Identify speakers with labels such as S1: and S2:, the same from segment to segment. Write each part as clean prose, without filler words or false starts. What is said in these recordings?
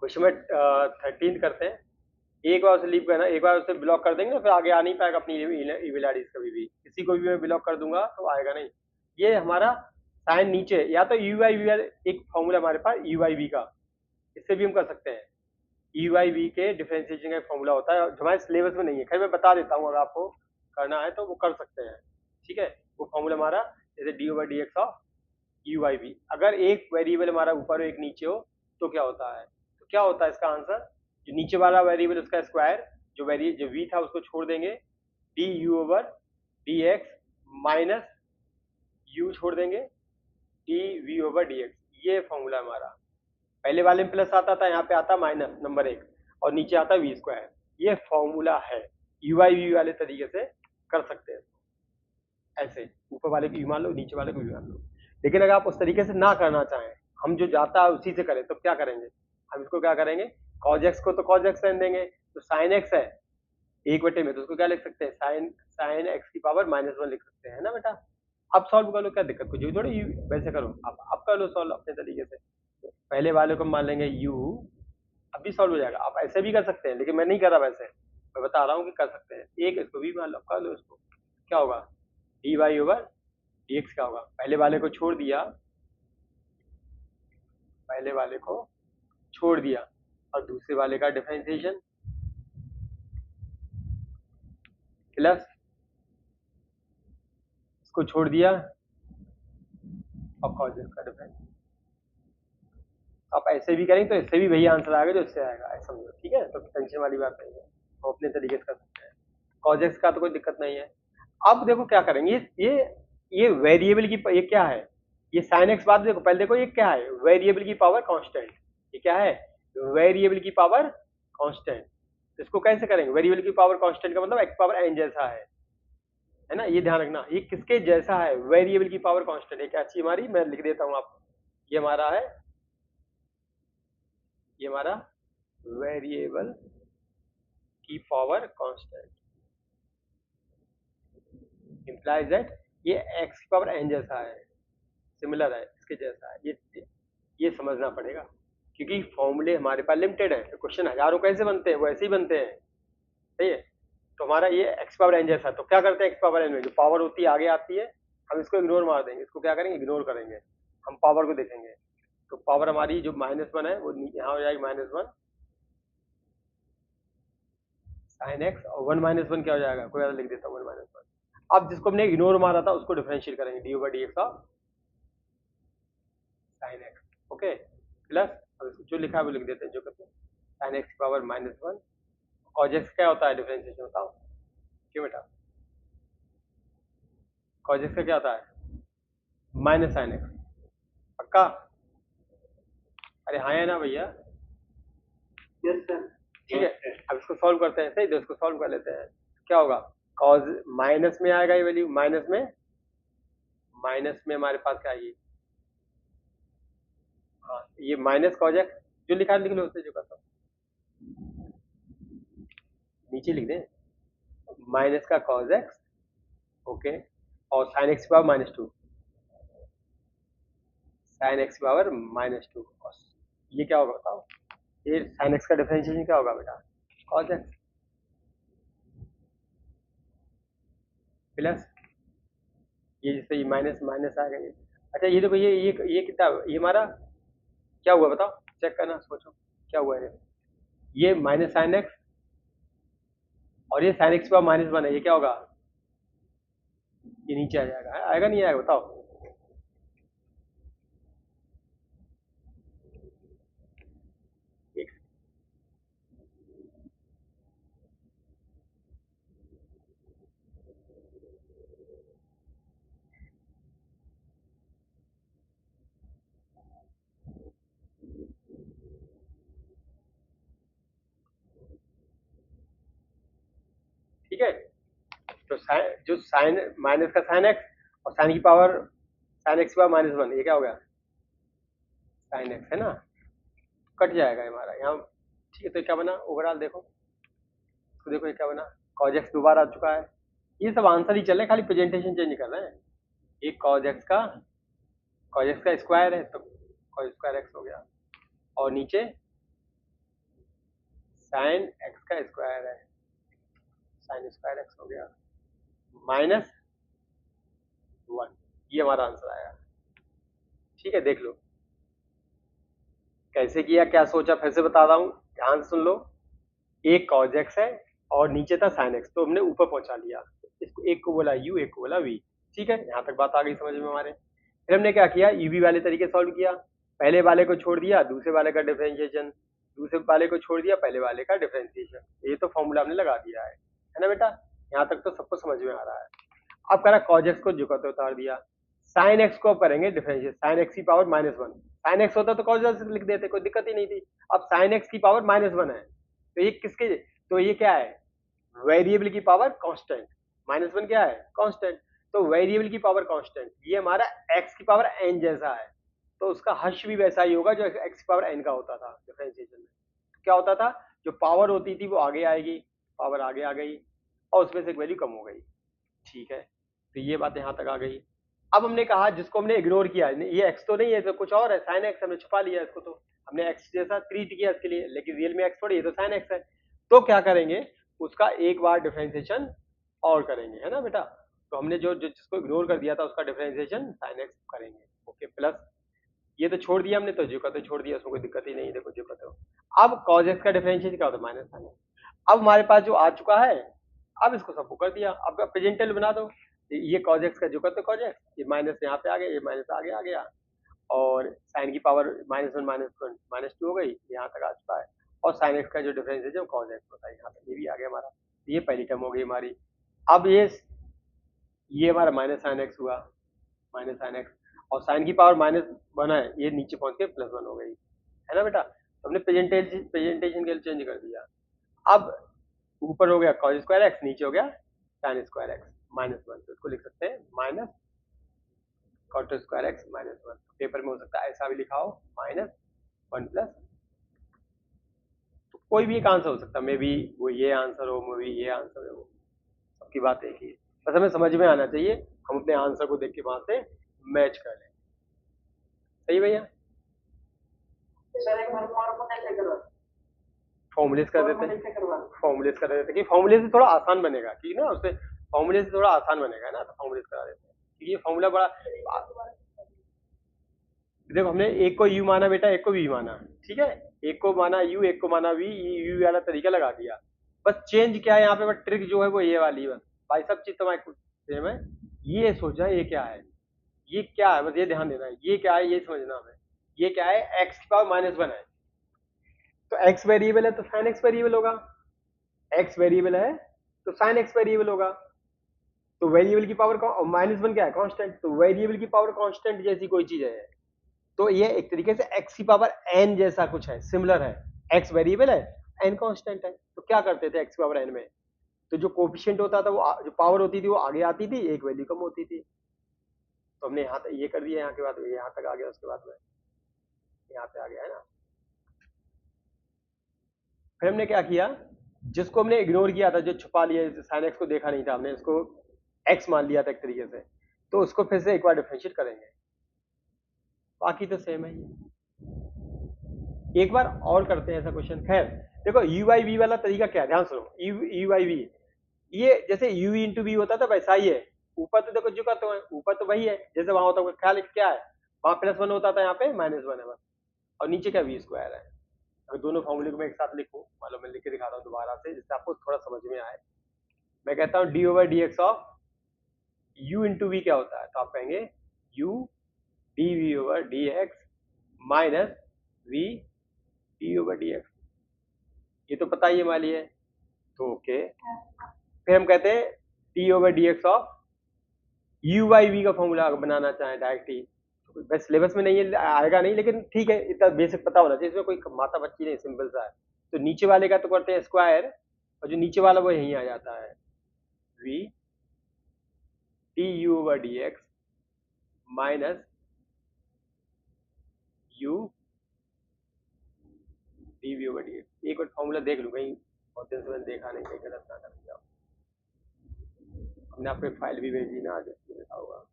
S1: Question में 13 करते हैं। एक बार उसे लीव करना, एक बार उसे ब्लॉक कर देंगे ना, फिर आगे आ नहीं पाएगा अपनी ईमेल आईडी कभी भी। किसी को भी मैं ब्लॉक कर दूंगा तो आएगा नहीं। ये हमारा साइन नीचे, या तो यू आई वी, एक फॉर्मूला हमारे पास यू आई वी का, इससे भी हम कर सकते हैं। यू आई वी के डिफरेंशिएशन का एक फॉर्मूला होता है जो हमारे सिलेबस में नहीं है, खैर मैं बता देता हूँ, अगर आपको करना है तो वो कर सकते हैं। ठीक है, वो फॉर्मूला हमारा जैसे d over d x of u i v. अगर एक वेरिएबल हमारा ऊपर हो एक नीचे हो तो क्या होता है, तो क्या होता है इसका आंसर, जो नीचे वाला वेरिएबल उसका स्क्वायर, जो वी था उसको छोड़ देंगे, d u over d x minus u छोड़ देंगे, d v over d x. ये फॉर्मूला हमारा, पहले वाले में प्लस आता था, यहाँ पे आता माइनस नंबर एक, और नीचे आता वी स्क्वायर। ये फॉर्मूला है, यू आई वी वाले तरीके से कर सकते हैं। ऐसे ऊपर वाले को यू मान लो, नीचे वाले को वी मान लो। लेकिन अगर आप उस तरीके से ना करना चाहें, हम जो जाता है उसी से करें, तो क्या करेंगे, हम इसको क्या करेंगे, कॉज एक्स को तो कॉज एक्स रहने देंगे, तो साइन एक्स है एक बटे में, तो उसको क्या लिख सकते हैं, साइन साइन एक्स की पावर -1 लिख सकते हैं, है ना बेटा। अब सॉल्व कर लो, क्या दिक्कत, कुछ भी थोड़ी वैसे करो, अब कर लो सॉल्व अपने तरीके से। पहले वाले को मान लेंगे u, अब भी सॉल्व हो जाएगा। आप ऐसे भी कर सकते हैं, लेकिन मैं नहीं कर रहा वैसे, मैं बता रहा हूँ कि कर सकते हैं। एक इसको भी मान लो, कर लो इसको, क्या होगा, d y over d x क्या होगा, पहले वाले को छोड़ दिया, पहले वाले को छोड़ दिया, और दूसरे वाले का डिफरेंशिएशन प्लस इसको छोड़ दिया और कॉज का डिफरेंस। आप ऐसे भी करेंगे तो इससे भी वही आंसर आएगा जो इससे आएगा, ऐसा समझो, ठीक है। तो टेंशन वाली बात नहीं है, हम अपने तरीके से कर सकते हैं। कॉज एक्स का तो कोई दिक्कत नहीं है। अब देखो क्या करेंगे, ये वेरिएबल की, ये क्या है, ये साइन एक्स, बात देखो पहले, देखो ये क्या है, वेरिएबल की पावर कांस्टेंट। ये क्या है, वेरिएबल की पावर कांस्टेंट। तो इसको कैसे करेंगे, वेरिएबल की पावर कांस्टेंट का मतलब एक्स पावर एन जैसा है ना, ये ध्यान रखना, ये किसके जैसा है, वेरिएबल की पावर कांस्टेंट। है क्या अच्छी हमारी, मैं लिख देता हूँ आपको, ये हमारा है, ये हमारा वेरिएबल की पावर कांस्टेंट इंप्लाइज दैट ये एक्स की पावर एन जैसा है, सिमिलर है, इसके जैसा है। ये समझना पड़ेगा, क्योंकि फॉर्मूले हमारे पास लिमिटेड है, तो क्वेश्चन हजारों कैसे बनते हैं, वो ऐसे ही बनते हैं, सही है। तो हमारा ये एक्स पावर एन जैसा, तो क्या करते हैं, एक्स पावर एन में जो पावर होती है आगे आती है, हम इसको इग्नोर मार देंगे, इसको क्या करेंगे, इग्नोर करेंगे, हम पावर को देखेंगे। तो पावर हमारी जो -1 है वो यहाँ हो जाएगी -1 साइन एक्स, और 1 -1 क्या हो जाएगा, कोई लिख देता हूँ 1 -1। अब जिसको हमने इग्नोर मारा था उसको डिफरेंशिएट करेंगे, D over d x of sine x, okay, plus, अब इसको जो लिखा है वो लिख देते हैं, जो कहते हैं साइन एक्स की पावर -1, कॉज एक्स क्या होता है डिफरेंशिएशन, बताओ क्यों बेटा, कॉज एक्स का क्या होता है, माइनस साइन एक्स, पक्का, अरे हाँ है ना भैया,
S2: यस सर।
S1: ठीक है। अब इसको सॉल्व करते हैं, सही, तो इसको सॉल्व कर लेते हैं, क्या होगा, कॉज माइनस में आएगा, ये वैल्यू माइनस में हमारे पास क्या आएगी, हाँ ये माइनस कॉज एक्स, जो लिखा लिख लो, उससे जो करता हूँ नीचे लिख दें, माइनस का कॉज एक्स, ओके, और sine x power -2, sine x power -2, ये क्या होगा बताओ, ये साइन एक्स का डिफरेंशिएशन क्या होगा बेटा, कॉज एक्स प्लस, ये जिससे ये माइनस माइनस आ गई। अच्छा ये देखो, ये कितना, ये हमारा क्या हुआ बताओ, चेक करना, सोचो क्या हुआ है, ये माइनस साइन एक्स, और ये साइन एक्स पावर -1 है, ये क्या होगा, ये नीचे आ जाएगा, आएगा नहीं आएगा बताओ, एक, ठीक है। तो जो साइन माइनस का साइन एक्स, और साइन की पावर साइन एक्स पावर -1, ये क्या हो गया, साइन एक्स, है ना, कट जाएगा हमारा यहाँ, ठीक है। तो क्या बना ओवरऑल, देखो तो देखो ये क्या बना, कॉज एक्स दोबारा आ चुका है, ये सब आंसर ही चल रहे हैं, खाली प्रेजेंटेशन चेंज कर रहे हैं। ये कॉज एक्स का स्क्वायर है, तो कॉज स्क्वायर एक्स हो गया, और नीचे साइन एक्स का स्क्वायर है, साइन स्क्वायर एक्स हो गया माइनस 1, ये हमारा आंसर आया। ठीक है, देख लो कैसे किया, क्या सोचा, फिर से बता रहा हूँ, ध्यान से सुन लो। एक cos x है और नीचे था sin x, तो हमने ऊपर पहुंचा लिया, इसको एक को बोला u, एक को बोला v। ठीक है, यहाँ तक बात आ गई समझ में हमारे। फिर हमने क्या किया, uv वाले तरीके सॉल्व किया, पहले वाले को छोड़ दिया दूसरे वाले का डिफरेंशिएशन, दूसरे वाले को छोड़ दिया पहले वाले का डिफरेंशिएशन, ये तो फॉर्मूला हमने लगा दिया है ना बेटा, यहाँ तक तो सबको समझ में आ रहा है। अब करा cos x को झुकाते उतार दिया, sin x को अब करेंगे डिफरेंशिएट, sin x की पावर -1, sin x होता तो cos x लिख देते, कोई दिक्कत ही नहीं थी। अब sin x की पावर -1 है, तो ये किसके, तो ये क्या है, वेरिएबल की पावर कांस्टेंट, -1 क्या है, कांस्टेंट, तो वेरिएबल की पावर कांस्टेंट, ये हमारा x की पावर n जैसा है, तो उसका हर्ष भी वैसा ही होगा जो x की पावर n का होता था डिफरेंशिएशन में। क्या होता था, जो पावर होती थी वो आगे आएगी, पावर आगे आ गई और उसमें से एक वैल्यू कम हो गई। ठीक है, तो ये बात यहाँ तक आ गई। अब हमने कहा जिसको हमने इग्नोर किया, ये x तो नहीं है, तो कुछ और है, sin x, हमने छुपा लिया इसको, तो हमने x जैसा ट्रीट किया इसके लिए, लेकिन रियल में x थोड़ी है, तो sin x है। तो क्या करेंगे, उसका एक बार डिफरेंशिएशन और करेंगे, है ना बेटा। तो हमने जो जिसको इग्नोर कर दिया था उसका डिफरेंशिएशन sin x करेंगे, ओके, प्लस ये तो छोड़ दिया हमने, तो जो का तो छोड़ दिया, उसमें कोई दिक्कत ही नहीं, देखो जो का तो। अब cos x का डिफरेंशिएशन क्या होता है, माइनस sin x। अब हमारे पास जो आ चुका है, अब इसको सबको कर दिया, अब प्रेजेंटल बना दो, ये cos x का जो करते cos x, ये माइनस यहाँ पे आ गया, ये माइनस आगे आ गया, और साइन की पावर -1 -2 हो गई, यहाँ तक आ चुका है, और sin x का जो डिफरेंस है जो cos x होता है, यहाँ तक ये भी आ गया हमारा, ये पहली टर्म हो गई हमारी। अब ये हमारा माइनस साइन एक्स हुआ, माइनस साइन एक्स, और साइन की पावर -1 है, ये नीचे पहुंच के +1 हो गई, है ना बेटा। तो हमने प्रेजेंटेशन के लिए चेंज कर दिया। अब ऊपर हो गया cos स्क्वायर एक्स, नीचे हो गया sin स्क्वायर एक्स -1, तो इसको लिख सकते हैं minus cot square x -1। Paper में हो सकता है ऐसा भी लिखा हो, -1 प्लस, तो कोई भी एक आंसर हो सकता है, मे बी वो ये आंसर हो, मे बी ये आंसर हो, सबकी बात एक ही है, बस हमें समझ में आना चाहिए, हम अपने आंसर को देख के वहां से मैच कर लें। सही भैया,
S2: सर एक बार और को कैसे करवा,
S1: फॉर्मुलेस कर देते हैं,
S2: कैसे करवा,
S1: फॉर्मुलेस कर देते हैं कि फॉर्मुले से थोड़ा आसान बनेगा, ठीक है ना, उससे फॉर्मुले से थोड़ा आसान बनेगा ना, तो फॉर्मुलेस करा देते हैं, क्योंकि ये फॉर्मूला बड़ा, देखो हमने एक को u माना बेटा, एक को v माना, ठीक है, एक को माना u, एक को माना v, u वाला तरीका लगा दिया, बस चेंज क्या है यहाँ पे, बस ट्रिक जो है वो ये वाली, बस भाई सब चीज तुम्हारे कुछ सेम है। ये सोचा ये क्या है, ये क्या है, बस ये ध्यान देना है, ये क्या है ये समझना हमें, ये क्या है, x की पावर -1 है, तो x वेरिएबल है तो sin x वेरिएबल होगा, x वेरिएबल है तो sin x वेरिएबल होगा, तो वेरिएबल की पावर -1 क्या है, कांस्टेंट, तो वेरिएबल की पावर कांस्टेंट जैसी कोई चीज है, तो ये एक तरीके से x की पावर n जैसा कुछ है, सिमिलर है, x वेरिएबल है, n कांस्टेंट है, तो क्या करते थे x की पावर n में, तो जो कोफिशिएंट होता था वो जो पावर होती थी वो आगे आती थी, एक वैल्यू कम होती थी, तो हमने यहाँ तक ये कर दिया, यहाँ के बाद यहाँ तक आ गया, उसके बाद में यहाँ पे आ गया, है ना। फिर हमने क्या किया, जिसको हमने इग्नोर किया था, जो छुपा लिया, साइन एक्स को देखा नहीं था हमने, इसको एक्स मान लिया था एक तरीके से, तो उसको फिर से एक बार डिफरेंशिएट करेंगे, बाकी तो सेम है ये। एक बार और करते हैं ऐसा क्वेश्चन। खैर देखो यू बाई वी वाला तरीका क्या है, ध्यान सुनो, यू बाई वी, ये जैसे यू इंटू वी होता था वैसा ही है, ऊपर तो देखो झुका तो है, ऊपर तो वही है जैसे वहां होता है, ख्याल क्या है, वहां +1 होता था, यहाँ पे -1 है बस, और नीचे क्या वी स्क्वायर है। अगर दोनों फॉर्मूले को मैं एक साथ लिखूं, मान लो मैं लिख के दिखाता हूँ दोबारा से, जिससे आपको थोड़ा समझ में आए। मैं कहता हूँ d over d x of u into v क्या होता है, तो आप कहेंगे u d v over d x minus v d over d x, ये तो पता ही है हमारे लिए, तो ओके। फिर हम कहते हैं d over d x of u by v का फॉर्मूला बनाना चाहें डायरेक्ट ही, बस सिलेबस में नहीं है, आएगा नहीं, लेकिन ठीक है इतना बेसिक पता होना चाहिए, इसमें कोई माता बच्ची नहीं, सिंपल सा है। तो नीचे वाले का तो करते हैं स्क्वायर, और जो नीचे वाला वो यहीं आ जाता है, v d u over d x minus u d v over d x. एक बार फॉर्मूला देख लूँ, कहीं बहुत दिन से मैंने देखा नहीं, कहीं गलत ना कर दिया, हमने आपको एक फाइल भी भेजी ना आज, उसमें लिखा होगा,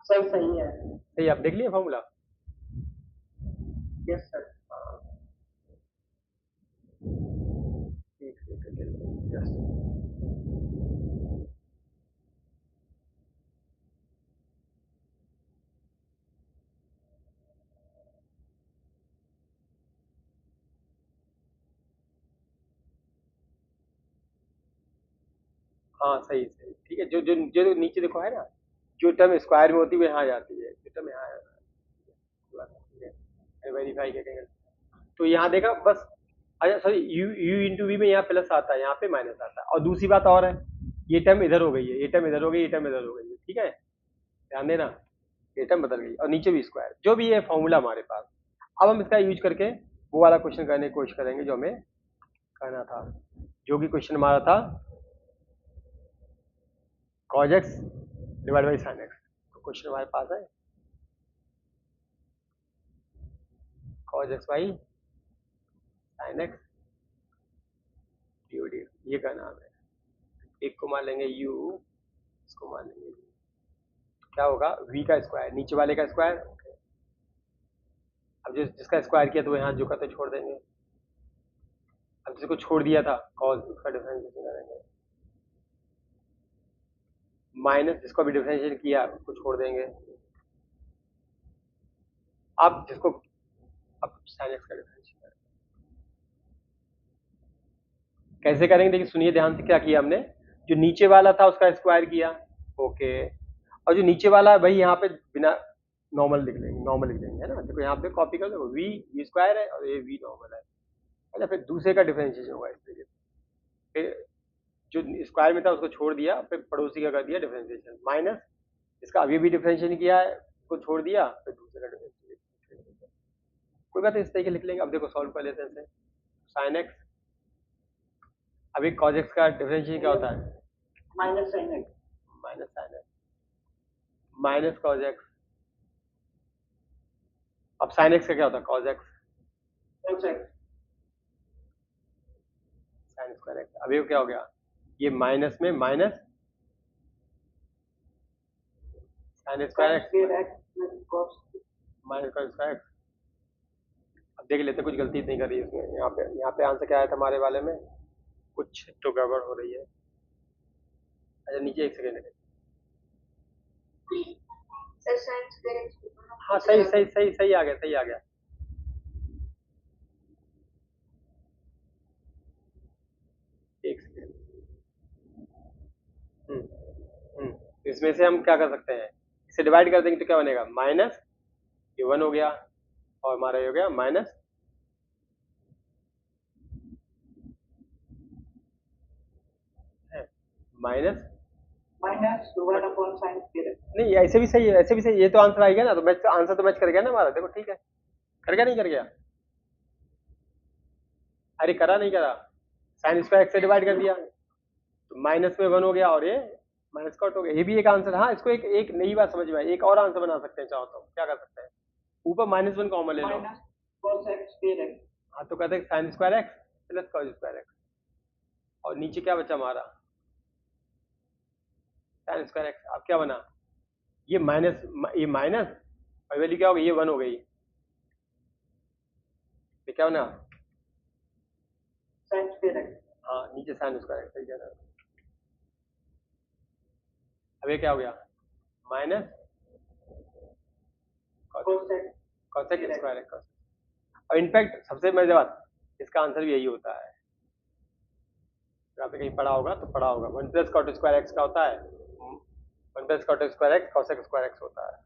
S2: सब सही है,
S1: सही, आप देख लिया फॉर्मूला,
S2: यस सर।
S1: हाँ, एक सेकंड जस्ट। हाँ सही सही ठीक है, जो जो जो नीचे देखो है ना, जो टर्म स्क्वायर में होती है वो यहाँ आ जाती है, जो टर्म यहाँ आ जाती है, वेरीफाई करेंगे। तो यहाँ देखा बस। अच्छा sorry, u u into v में यहाँ प्लस आता है, यहाँ पे माइनस आता है। और दूसरी बात और है, ये टर्म इधर हो गई है, ये टर्म इधर हो गई, ये टर्म इधर हो गई है, ठीक है, ध्यान देना। ये टर्म बदल गई और नीचे भी स्क्वायर, जो भी है फॉर्मूला हमारे पास। अब हम इसका यूज करके वो वाला क्वेश्चन करने की कोशिश करेंगे जो हमें करना था, जो कि क्वेश्चन हमारा था cos x divide by sin x। तो क्वेश्चन हमारे पास है cos x by sin x D, ये का नाम है। एक को मान लेंगे u, इसको मान लेंगे v। क्या होगा, v का स्क्वायर नीचे वाले का स्क्वायर। अब जिसका स्क्वायर किया तो वो यहाँ जो का तो छोड़ देंगे। अब जिसको छोड़ दिया था cos, उसका डिफरेंशिएशन करेंगे। माइनस जिसको भी डिफरेंशिएशन किया उसको छोड़ देंगे। अब जिसको, अब sin x का डिफरेंशिएशन करेंगे। कैसे करेंगे देखिए, सुनिए ध्यान से, क्या किया हमने, जो नीचे वाला था उसका स्क्वायर किया, ओके, और जो नीचे वाला है भाई यहाँ पे बिना नॉर्मल लिख लेंगे, नॉर्मल लिख देंगे, है ना। देखो यहाँ पे कॉपी कर दो, वी वी स्क्वायर है और ये वी नॉर्मल है। अच्छा, फिर दूसरे का डिफरेंशिएशन होगा इस तरीके से। फिर जो स्क्वायर में था उसको छोड़ दिया, फिर पड़ोसी का कर दिया डिफरेंशिएशन, माइनस इसका अभी भी डिफरेंशिएशन किया है उसको छोड़ दिया, फिर दूसरे का डिफरेंशिएशन। कोई बात नहीं, इस तरीके लिख लेंगे। अब देखो सॉल्व कर लेते हैं इसे। साइन एक्स, अभी कॉज एक्स का डिफरेंशिएशन क्या होता है,
S2: minus sine x.
S1: Minus sine x minus cos x. अब साइन एक्स का क्या होता है, cos x
S2: cos x.
S1: Sign square x. अभी वो क्या हो गया, ये माइनस में minus sine square
S2: sine
S1: x
S2: square x plus cos.
S1: Minus cos square x. अब देख लेते हैं, कुछ गलती नहीं कर रही है इसमें। यहाँ पे आंसर क्या आया था हमारे वाले में, कुछ तो गड़बड़ हो रही है। अच्छा नीचे एक सेकेंड है।
S2: Sir sign square x.
S1: हाँ सही सही सही सही आ गया, सही आ गया। एक सेकेंड। इसमें से हम क्या कर सकते हैं, इसे डिवाइड कर देंगे तो क्या बनेगा, माइनस ये वन हो गया और हमारा ये हो गया minus minus.
S2: Minus one upon sine square x.
S1: नहीं ऐसे भी सही है, ऐसे भी सही है, ये तो आंसर आ गया ना, तो मैच आंसर तो मैच कर गया ना हमारा। देखो ठीक है, कर गया नहीं कर गया, अरे करा नहीं करा, साइन स्क्वायर एक्स से डिवाइड कर दिया तो माइनस में वन हो गया और ये माइनस कट हो गया। ये भी एक आंसर। हाँ इसको एक एक नई बात समझ में आई, एक और आंसर बना सकते हैं चाहो तो। क्या कर सकते हैं, ऊपर माइनस वन कॉमन ले लो।
S2: Minus cos x square x.
S1: हाँ तो कहते हैं sine square x plus cos square x, और नीचे क्या बचा हमारा, साइन स्क्वायर एक्स। अब क्या बना, ये माइनस, ये माइनस और वैल्यू क्या हो गई, ये वन हो गई, ये क्या बना,
S2: साइन स्क्वायर एक्स।
S1: हाँ नीचे साइन स्क्वायर एक्स, सही कह रहा है। अब ये क्या हो गया, minus
S2: cos x
S1: cosec square x. और इनफैक्ट सबसे मजेदार बात, इसका आंसर भी यही होता है। अगर आपने कहीं पढ़ा होगा तो पढ़ा होगा, one plus cot square x का होता है, one plus cot square x cosec square x होता है।